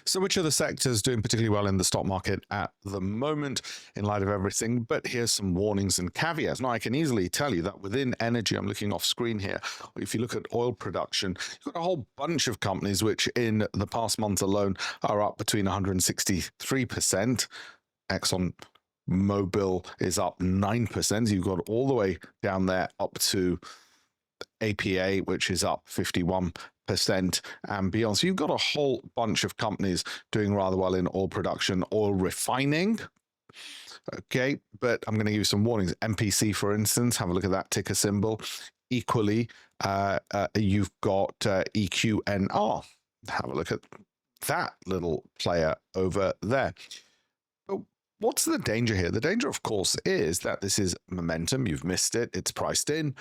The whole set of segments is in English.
So which are the sectors doing particularly well in the stock market at the moment in light of everything? But here's some warnings and caveats. Now, I can easily tell you that within energy, I'm looking off screen here, if you look at oil production, you've got a whole bunch of companies which in the past month alone are up between 163%. Exxon Mobil is up 9%. You've got all the way down there up to APA, which is up 51% and beyond. So you've got a whole bunch of companies doing rather well in oil production, oil refining. Okay, but I'm going to give you some warnings. MPC, for instance, have a look at that ticker symbol. Equally, you've got EQNR. Have a look at that little player over there. But what's the danger here? The danger, of course, is that this is momentum. You've missed it. It's priced in,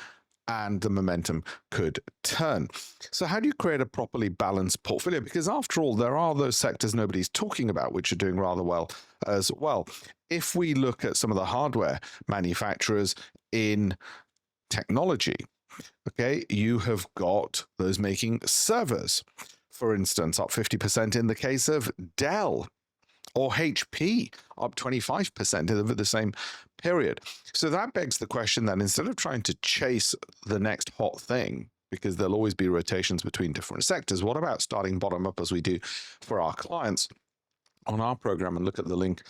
and the momentum could turn. So how do you create a properly balanced portfolio? Because after all, there are those sectors nobody's talking about which are doing rather well as well. If we look at some of the hardware manufacturers in technology, okay, you have got those making servers, for instance, up 50% in the case of Dell, or HP, up 25% over the same period. So that begs the question that instead of trying to chase the next hot thing, because there'll always be rotations between different sectors, what about starting bottom up as we do for our clients on our program, and look at the link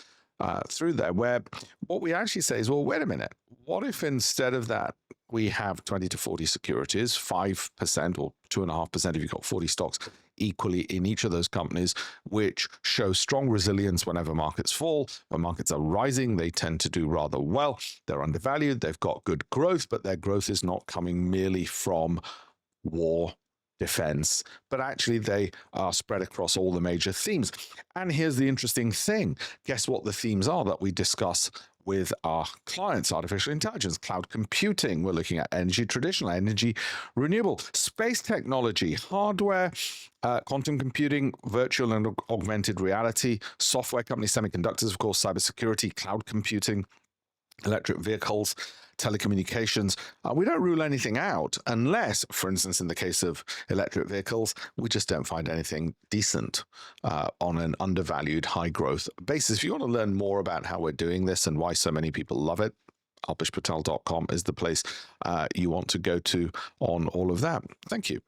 through there, where what we actually say is, well, wait a minute, what if instead of that, we have 20 to 40 securities, 5% or 2.5% if you've got 40 stocks equally in each of those companies, which show strong resilience whenever markets fall. When markets are rising, they tend to do rather well. They're undervalued, they've got good growth, but their growth is not coming merely from war, defense, but actually they are spread across all the major themes. And here's the interesting thing. Guess what the themes are that we discuss with our clients? Artificial intelligence, cloud computing. We're looking at energy, traditional energy, renewable, space technology, hardware, quantum computing, virtual and augmented reality, software companies, semiconductors, of course, cybersecurity, cloud computing, electric vehicles, telecommunications. We don't rule anything out unless, for instance, in the case of electric vehicles, we just don't find anything decent on an undervalued high growth basis. If you want to learn more about how we're doing this and why so many people love it, alpeshpatel.com is the place you want to go to on all of that. Thank you.